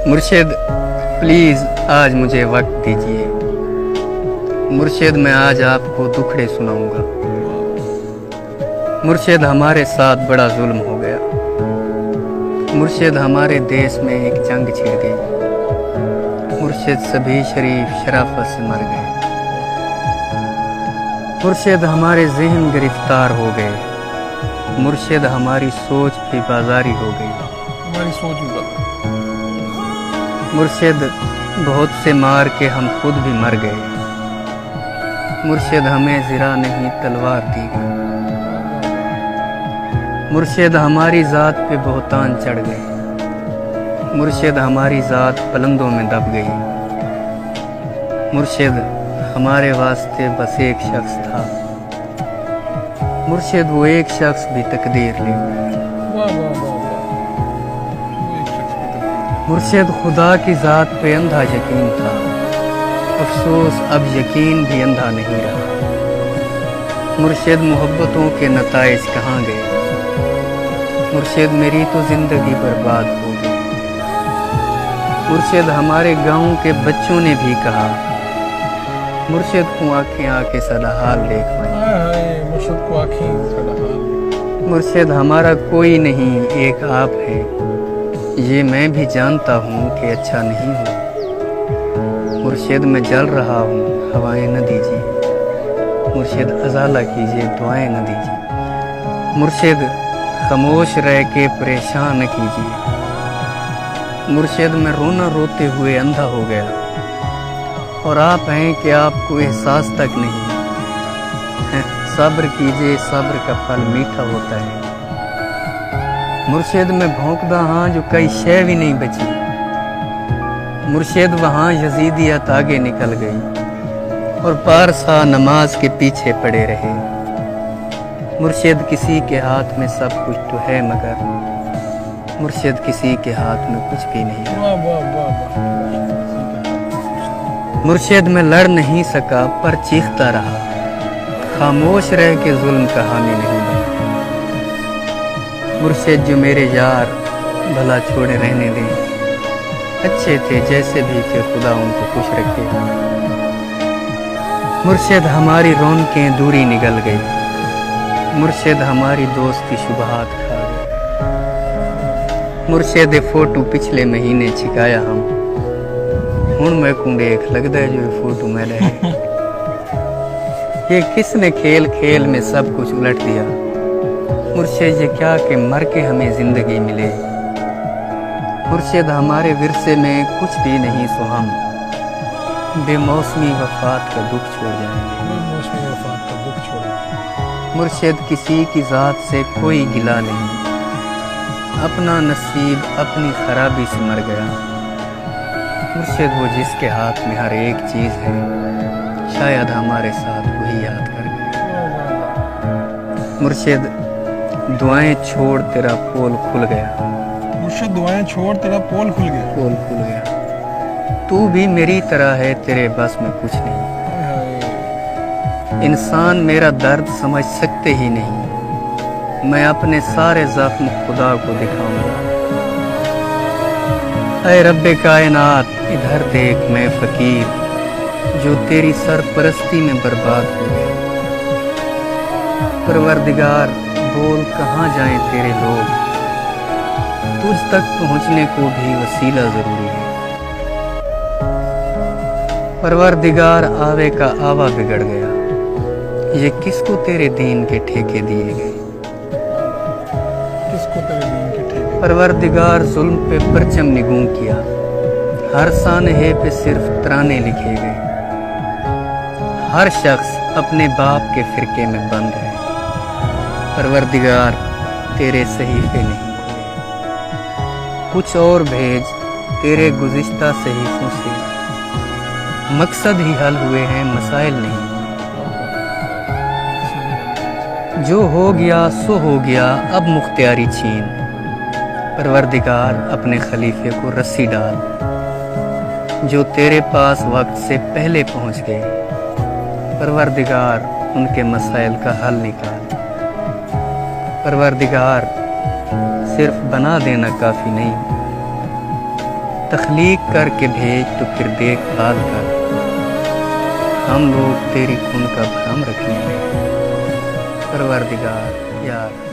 मुर्शिद प्लीज़ आज मुझे वक्त दीजिए। मुर्शिद मैं आज आपको दुखड़े सुनाऊंगा। मुर्शिद हमारे साथ बड़ा जुल्म हो गया। मुर्शिद हमारे देश में एक जंग छिड़ गई। मुर्शिद सभी शरीफ शराफत से मर गए। मुर्शिद हमारे ज़हन गिरफ्तार हो गए। मुर्शिद हमारी सोच भी बाजारी हो गई। हमारी सोच भी बदल। मुर्शिद बहुत से मार के हम खुद भी मर गए। मुर्शिद हमें ज़रा नहीं तलवार दी गई। मुर्शिद हमारी ज़ात पे बहुतान चढ़ गए। मुर्शिद हमारी ज़ात पलंदों में दब गई। मुर्शिद हमारे वास्ते बस एक शख्स था। मुर्शिद वो एक शख्स भी तकदीर ले गया। वाह वाह वाह वाह, वो एक शख्स की तकदीर। मुर्शिद खुदा की ज़ात पे अंधा यकीन था। अफसोस अब यकीन भी अंधा नहीं रहा। मुर्शिद मोहब्बतों के नताइज कहाँ गए। मुर्शिद मेरी तो ज़िंदगी बर्बाद हो गई। मुर्शिद हमारे गाँव के बच्चों ने भी कहा, मुर्शिद को आँखें आके सदा हाल देख पाई। हाय मुर्शिद को आँखें सदा हाल। मुर्शिद हमारा कोई नहीं एक आप है। ये मैं भी जानता हूँ कि अच्छा नहीं हूँ। मुर्शिद मैं जल रहा हूँ, हवाएं न दीजिए। मुर्शिद अज़ाला कीजिए, दुआएं न दीजिए। मुर्शिद खामोश रह के परेशान न कीजिए। मुर्शिद मैं रोना रोते हुए अंधा हो गया। और आप हैं कि आपको एहसास तक नहीं। सब्र कीजिए, सब्र का फल मीठा होता है। मुर्शिद में भौंकदा हाँ जो कई शय भी नहीं बची। मुर्शिद वहाँ यजीदियत आगे निकल गई और पारसा नमाज के पीछे पड़े रहे। मुर्शिद किसी के हाथ में सब कुछ तो है मगर मुर्शिद किसी के हाथ में कुछ भी नहीं है। वाह वाह वाह वाह। मुर्शिद में लड़ नहीं सका पर चीखता रहा। खामोश रह के जुल्म का हामी नहीं बना। मुर्शिद जो मेरे यार भला छोड़े रहने दें। अच्छे थे जैसे भी थे, खुदा उनको खुश रखे। मुर्शिद हमारी रौनकें दूरी निगल गई। मुर्शिद हमारी दोस्ती शुबहात खा गई। मुर्शिद फोटो पिछले महीने छिकाया हम। हुण मैं को देख लगता है जो ये फोटो मैंने है। ये किसने खेल खेल में सब कुछ उलट दिया। मुर्शिद ये क्या कि मर के हमें जिंदगी मिले। मुर्शिद हमारे विरसे में कुछ भी नहीं सो हम बेमौसमी वफात का दुख छोड़ जाएंगे। बेमौसमी वफात का दुख छोड़। मुर्शिद किसी की ज़ात से कोई गिला नहीं। अपना नसीब अपनी खराबी से मर गया। मुर्शिद वो जिसके हाथ में हर एक चीज़ है, शायद हमारे साथ वही याद कर गए। मुर्शिद दुआएं छोड़ तेरा पोल खुल गया। मुर्शिद दुआएं छोड़ तेरा पोल खुल गया। पोल खुल गया। तू भी मेरी तरह है, तेरे बस में कुछ नहीं। हाय इंसान मेरा दर्द समझ सकते ही नहीं। मैं अपने सारे ज़ख्म खुदा को दिखाऊंगा। ऐ रब्बे कायनात इधर देख, मैं फ़कीर जो तेरी सरपरस्ती में बर्बाद हो गया। परवरदिगार बोल कहाँ जाएं तेरे लोग। तुझ तक पहुँचने को भी वसीला ज़रूरी है। परवरदिगार आवे का आवा बिगड़ गया। ये किसको तेरे दीन के ठेके दिए गए। किसको तेरे दीन के ठेके। परवरदिगार जुल्म पे परचम निगूं किया। हर सानहे पे सिर्फ तराने लिखे गए। हर शख्स अपने बाप के फिरके में बंद है। परवरदिगार तेरे सहीफे नहीं खुले। कुछ और भेज तेरे गुज़िश्ता सहीफों से। मकसद ही हल हुए हैं, मसाइल नहीं। जो हो गया सो हो गया, अब मुख्तियारी छीन। परवरदिगार अपने खलीफे को रस्सी डाल। जो तेरे पास वक्त से पहले पहुंच गए। परवरदिगार उनके मसाइल का हल निकाल। परवरदिगार सिर्फ बना देना काफ़ी नहीं, تخلیق کر کے بھیج تو پھر دیکھ بھال کر، ہم لوگ تیری کن کا بھرم رکھیں گے پروردگار یار۔